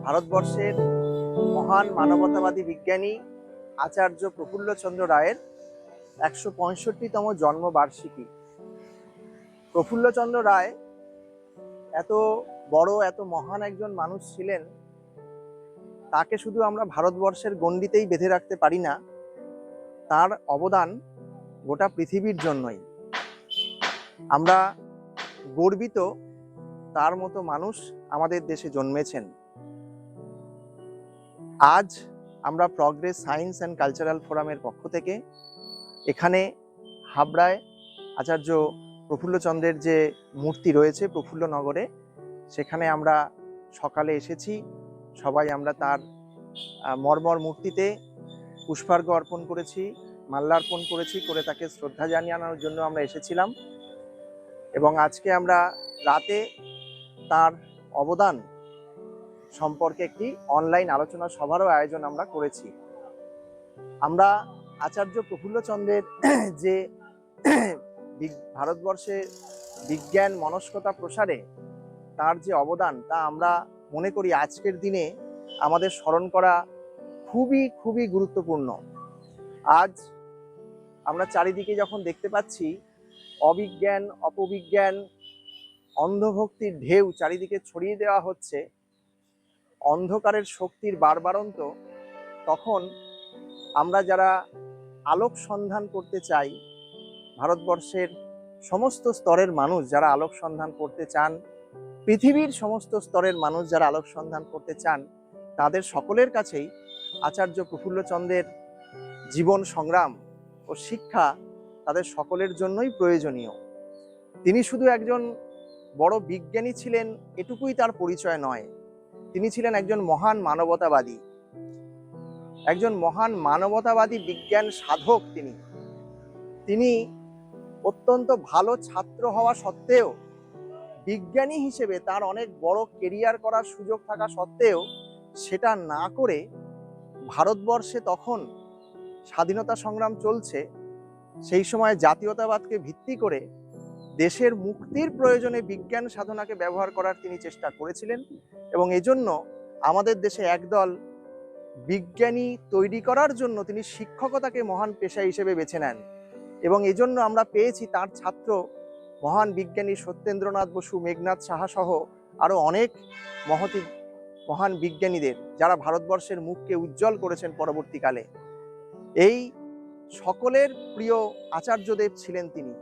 ভারতবর্ষের মহান মানবতাবাদী বিজ্ঞানী আচার্য প্রফুল্লচন্দ্র রায়ের ১৬৫তম জন্মবার্ষিকী। প্রফুল্লচন্দ্র রায় এত বড়, এত মহান একজন মানুষ ছিলেন, তাকে শুধু আমরা ভারতবর্ষের গণ্ডিতেই বেঁধে রাখতে পারি না, তার অবদান গোটা পৃথিবীর জন্যই। আমরা গর্বিত তার মতো মানুষ আমাদের দেশে জন্মেছেন। আজ আমরা প্রগ্রেস সায়েন্স অ্যান্ড কালচারাল ফোরামের পক্ষ থেকে এখানে হাবড়ায় আচার্য প্রফুল্লচন্দ্রের যে মূর্তি রয়েছে প্রফুল্লনগরে, সেখানে আমরা সকালে এসেছি। সবাই আমরা তার মর্মর মূর্তিতে পুষ্পার্ঘ অর্পণ করেছি, মাল্যার্পণ করেছি, করে তাকে শ্রদ্ধা জানানোর জন্য আমরা এসেছিলাম। এবং আজকে আমরা রাতে তার অবদান সম্পর্কে একটি অনলাইন আলোচনা সভারও আয়োজন আমরা করেছি। আমরা আচার্য প্রফুল্লচন্দ্রের যে ভারতবর্ষে বিজ্ঞান মনস্কতা প্রসারে তার যে অবদান, তা আমরা মনে করি আজকের দিনে আমাদের স্মরণ করা খুবই খুবই গুরুত্বপূর্ণ। আজ আমরা চারিদিকে যখন দেখতে পাচ্ছি অবিজ্ঞান, অপবিজ্ঞান, অন্ধভক্তির ঢেউ চারিদিকে ছড়িয়ে দেওয়া হচ্ছে, অন্ধকারের শক্তির বারবারন্ত, তখন আমরা যারা আলোক সন্ধান করতে চাই, ভারতবর্ষের সমস্ত স্তরের মানুষ যারা আলোক সন্ধান করতে চান, পৃথিবীর সমস্ত স্তরের মানুষ যারা আলোক সন্ধান করতে চান, তাদের সকলের কাছেই আচার্য প্রফুল্লচন্দ্রের জীবন সংগ্রাম ও শিক্ষা তাদের সকলের জন্যই প্রয়োজনীয়। তিনি শুধু একজন বড় বিজ্ঞানী ছিলেন এটুকুই তার পরিচয় নয়, তিনি ছিলেন একজন মহান মানবতাবাদী, একজন মহান মানবতাবাদী বিজ্ঞান সাধক। তিনি অত্যন্ত ভালো ছাত্র হওয়া সত্ত্বেও, বিজ্ঞানী হিসেবে তার অনেক বড় কেরিয়ার করার সুযোগ থাকা সত্ত্বেও সেটা না করে ভারতবর্ষে তখন স্বাধীনতা সংগ্রাম চলছে, সেই সময় জাতীয়তাবাদকে ভিত্তি করে দেশের মুক্তির প্রয়োজনে বিজ্ঞান সাধনাকে ব্যবহার করার তিনি চেষ্টা করেছিলেন। এবং এজন্য আমাদের দেশে একদল বিজ্ঞানী তৈরি করার জন্য তিনি শিক্ষকতাকে মহান পেশা হিসেবে বেছে নেন। এবং এজন্য আমরা পেয়েছি তার ছাত্র মহান বিজ্ঞানী সত্যেন্দ্রনাথ বসু, মেঘনাদ সাহা সহ আরো অনেক মহান বিজ্ঞানীদের, যারা ভারতবর্ষের মুখকে উজ্জ্বল করেছেন পরবর্তীকালে। এই সকলের প্রিয় আচার্যদেব ছিলেন তিনি।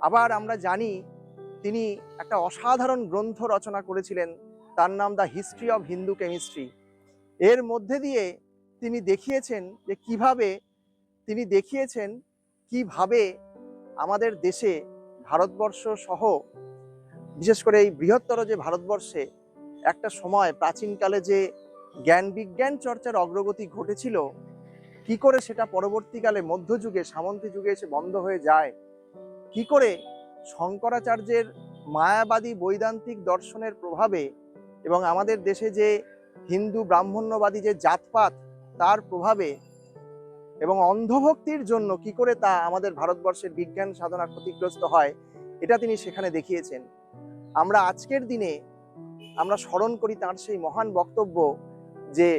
আবার আমরা জানি তিনি একটা অসাধারণ গ্রন্থ রচনা করেছিলেন, তার নাম the history of Hindu chemistry. এর মধ্যে দিয়ে তিনি দেখিয়েছেন কিভাবে আমাদের দেশে, ভারতবর্ষ সহ বিশেষ করে এই বৃহত্তর যে ভারতবর্ষে একটা সময় প্রাচীনকালে যে জ্ঞান বিজ্ঞান চর্চার অগ্রগতি ঘটেছিল, কি করে সেটা পরবর্তীকালে মধ্যযুগে, সামন্ত যুগে এসে বন্ধ হয়ে যায়, কি করে শঙ্করাচার্যের মায়াবাদী বৈদান্তিক দর্শনের প্রভাবে এবং আমাদের দেশে যে হিন্দু ব্রাহ্মণ্যবাদী যে জাতপাত, তার প্রভাবে এবং অন্ধভক্তির জন্য কি করে তা আমাদের ভারতবর্ষের বিজ্ঞান সাধনা ক্ষতিগ্রস্ত হয়, এটা তিনি সেখানে দেখিয়েছেন। আমরা আজকের দিনে আমরা স্মরণ করি তার সেই মহান বক্তব্য যে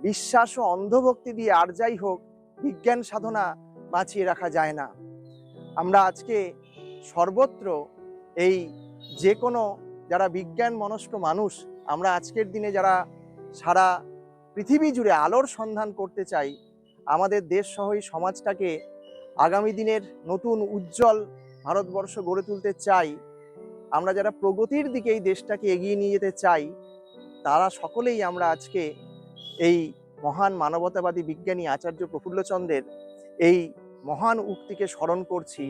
বিশ্বাস ও অন্ধভক্তি দিয়ে আর যাই হোক, বিজ্ঞান সাধনা বাঁচিয়ে রাখা যায় না। আমরা আজকে সর্বত্র এই যে কোনো যারা বিজ্ঞান মনস্ক মানুষ, আমরা আজকের দিনে যারা সারা পৃথিবী জুড়ে আলোর সন্ধান করতে চাই, আমাদের দেশ সহ এই সমাজটাকে আগামী দিনের নতুন উজ্জ্বল ভারতবর্ষ গড়ে তুলতে চাই, আমরা যারা প্রগতির দিকে এই দেশটাকে এগিয়ে নিয়ে যেতে চাই, তারা সকলেই আমরা আজকে এই মহান মানবতাবাদী বিজ্ঞানী আচার্য প্রফুল্লচন্দ্রের এই মহান উক্তিকে স্মরণ করছি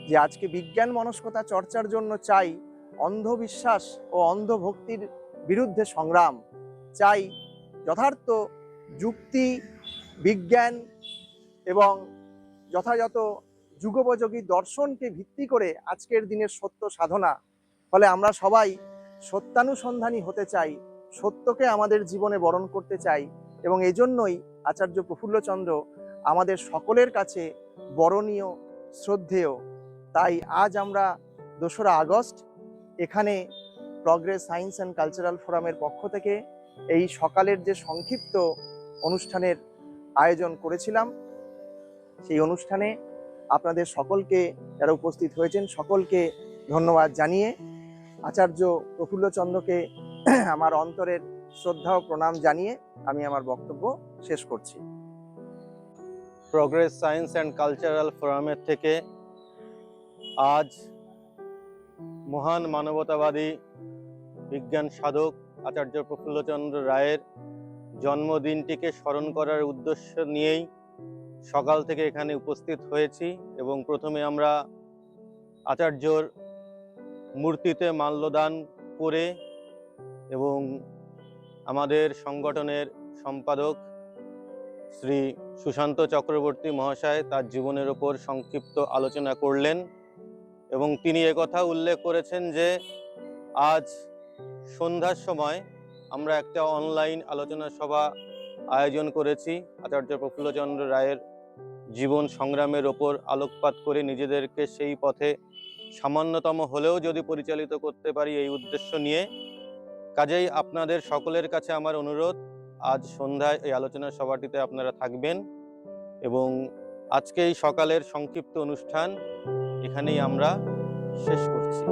যে আজকে বিজ্ঞান মনস্কতা চর্চার জন্য চাই অন্ধবিশ্বাস ও অন্ধভক্তির বিরুদ্ধে সংগ্রাম, চাই যথার্থ যুক্তি, বিজ্ঞান এবং যথাযথ যুগোপযোগী দর্শনকে ভিত্তি করে আজকের দিনের সত্য সাধনা। ফলে আমরা সবাই সত্যানুসন্ধানী হতে চাই, সত্যকে আমাদের জীবনে বরণ করতে চাই, এবং এজন্যই আচার্য প্রফুল্লচন্দ্র আমাদের সকলের কাছে বরণীয়, শ্রদ্ধেয়। তাই আজ আমরা 2রা আগস্ট এখানে প্রগ্রেস সায়েন্স অ্যান্ড কালচারাল ফোরামের পক্ষ থেকে এই সকালের যে সংক্ষিপ্ত অনুষ্ঠানের আয়োজন করেছিলাম, সেই অনুষ্ঠানে আপনাদের সকলকে, যারা উপস্থিত হয়েছেন সকলকে ধন্যবাদ জানিয়ে আচার্য প্রফুল্লচন্দ্রকে আমার অন্তরের শ্রদ্ধা ও প্রণাম জানিয়ে আমি আমার বক্তব্য শেষ করছি। প্রগ্রেস সায়েন্স অ্যান্ড কালচারাল ফোরামের থেকে আজ মহান মানবতাবাদী বিজ্ঞান সাধক আচার্য প্রফুল্লচন্দ্র রায়ের জন্মদিনটিকে স্মরণ করার উদ্দেশ্য নিয়েই সকাল থেকে এখানে উপস্থিত হয়েছি এবং প্রথমে আমরা আচার্যর মূর্তিতে মাল্যদান করে এবং আমাদের সংগঠনের সম্পাদক শ্রী সুশান্ত চক্রবর্তী মহাশয় তার জীবনের ওপর সংক্ষিপ্ত আলোচনা করলেন এবং তিনি একথা উল্লেখ করেছেন যে আজ সন্ধ্যার সময় আমরা একটা অনলাইন আলোচনা সভা আয়োজন করেছি আচার্য প্রফুল্লচন্দ্র রায়ের জীবন সংগ্রামের ওপর আলোকপাত করে নিজেদেরকে সেই পথে সামান্যতম হলেও যদি পরিচালিত করতে পারি এই উদ্দেশ্য নিয়ে। কাজেই আপনাদের সকলের কাছে আমার অনুরোধ, আজ সন্ধ্যায় এই আলোচনা সভাটিতে আপনারা থাকবেন এবং আজকে এই সকালের সংক্ষিপ্ত অনুষ্ঠান এখানেই আমরা শেষ করছি।